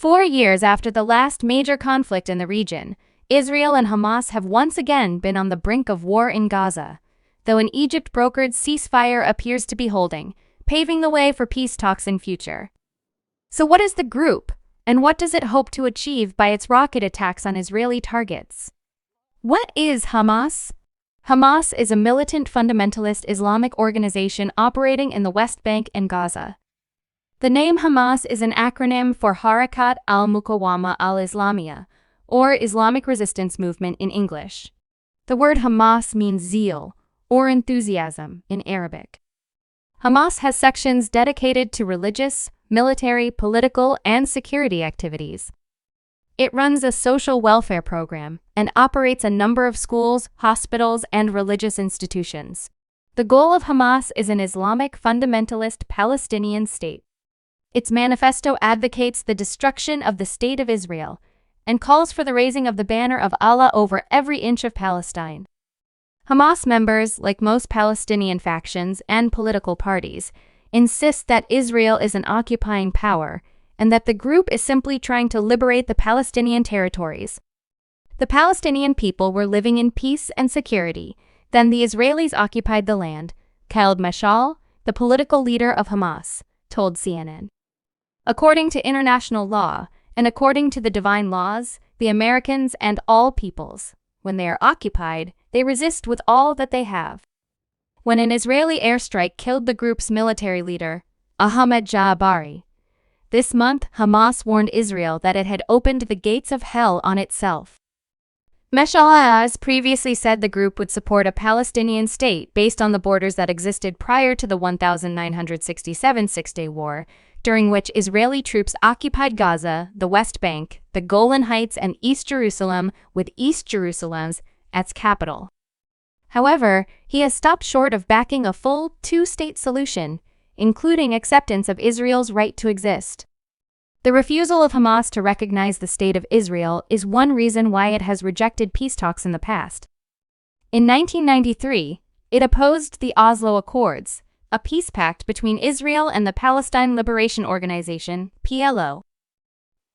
4 years after the last major conflict in the region, Israel and Hamas have once again been on the brink of war in Gaza, though an Egypt-brokered ceasefire appears to be holding, paving the way for peace talks in future. So what is the group, and what does it hope to achieve by its rocket attacks on Israeli targets? What is Hamas? Hamas is a militant fundamentalist Islamic organization operating in the West Bank and Gaza. The name Hamas is an acronym for Harakat al-Muqawama al-Islamiyya, or Islamic Resistance Movement in English. The word Hamas means zeal, or enthusiasm, in Arabic. Hamas has sections dedicated to religious, military, political, and security activities. It runs a social welfare program and operates a number of schools, hospitals, and religious institutions. The goal of Hamas is an Islamic fundamentalist Palestinian state. Its manifesto advocates the destruction of the State of Israel and calls for the raising of the banner of Allah over every inch of Palestine. Hamas members, like most Palestinian factions and political parties, insist that Israel is an occupying power and that the group is simply trying to liberate the Palestinian territories. The Palestinian people were living in peace and security. Then the Israelis occupied the land, Khaled Mashal, the political leader of Hamas, told CNN. According to international law, and according to the divine laws, the Americans and all peoples, when they are occupied, they resist with all that they have. When an Israeli airstrike killed the group's military leader, Ahmed Jabari, this month Hamas warned Israel that it had opened the gates of hell on itself. Meshal has previously said the group would support a Palestinian state based on the borders that existed prior to the 1967 Six-Day War, during which Israeli troops occupied Gaza, the West Bank, the Golan Heights, and East Jerusalem, with East Jerusalem's its capital. However, he has stopped short of backing a full two-state solution, including acceptance of Israel's right to exist. The refusal of Hamas to recognize the State of Israel is one reason why it has rejected peace talks in the past. In 1993, it opposed the Oslo Accords, a peace pact between Israel and the Palestine Liberation Organization, PLO.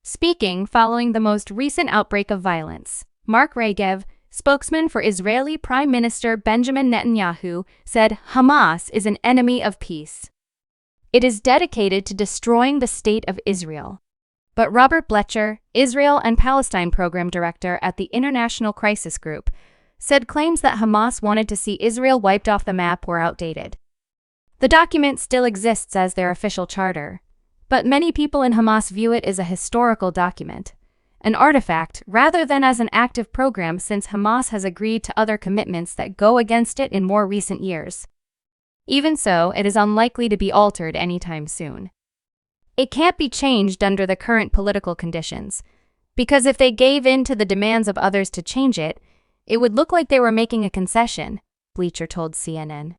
Speaking following the most recent outbreak of violence, Mark Regev, spokesman for Israeli Prime Minister Benjamin Netanyahu, said Hamas is an enemy of peace. It is dedicated to destroying the State of Israel. But Robert Blecher, Israel and Palestine Program Director at the International Crisis Group, said claims that Hamas wanted to see Israel wiped off the map were outdated. The document still exists as their official charter, but many people in Hamas view it as a historical document, an artifact rather than as an active program, since Hamas has agreed to other commitments that go against it in more recent years. Even so, it is unlikely to be altered anytime soon. It can't be changed under the current political conditions, because if they gave in to the demands of others to change it, it would look like they were making a concession, Bleacher told CNN.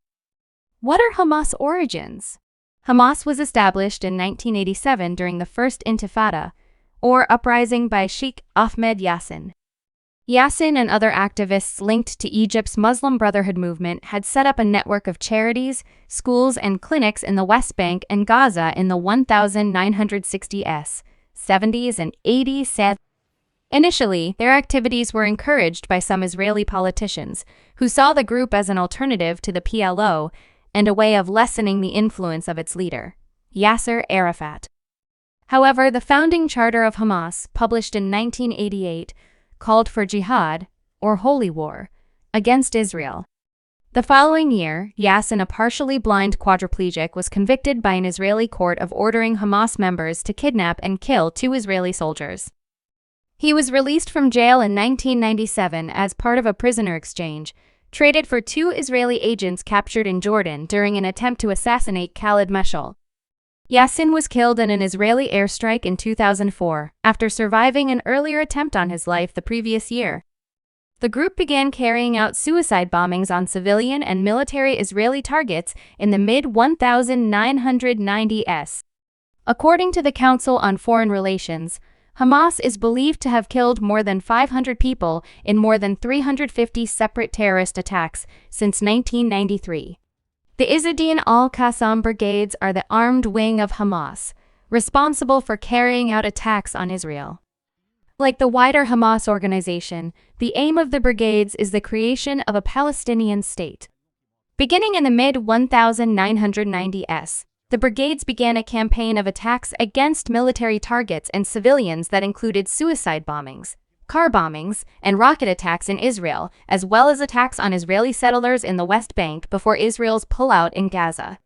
What are Hamas' origins? Hamas was established in 1987 during the First Intifada, or uprising by Sheikh Ahmed Yassin. Yassin and other activists linked to Egypt's Muslim Brotherhood movement had set up a network of charities, schools, and clinics in the West Bank and Gaza in the 1960s, 70s, and 80s. Initially, their activities were encouraged by some Israeli politicians, who saw the group as an alternative to the PLO and a way of lessening the influence of its leader, Yasser Arafat. However, the founding charter of Hamas, published in 1988, called for jihad, or holy war, against Israel. The following year, Yassin, a partially blind quadriplegic, was convicted by an Israeli court of ordering Hamas members to kidnap and kill 2 Israeli soldiers. He was released from jail in 1997 as part of a prisoner exchange, traded for 2 Israeli agents captured in Jordan during an attempt to assassinate Khaled Mashal. Yassin was killed in an Israeli airstrike in 2004, after surviving an earlier attempt on his life the previous year. The group began carrying out suicide bombings on civilian and military Israeli targets in the mid-1990s. According to the Council on Foreign Relations, Hamas is believed to have killed more than 500 people in more than 350 separate terrorist attacks since 1993. The Izzuddin al-Qassam brigades are the armed wing of Hamas, responsible for carrying out attacks on Israel. Like the wider Hamas organization, the aim of the brigades is the creation of a Palestinian state. Beginning in the mid-1990s, the brigades began a campaign of attacks against military targets and civilians that included suicide bombings, car bombings, and rocket attacks in Israel, as well as attacks on Israeli settlers in the West Bank before Israel's pullout in Gaza.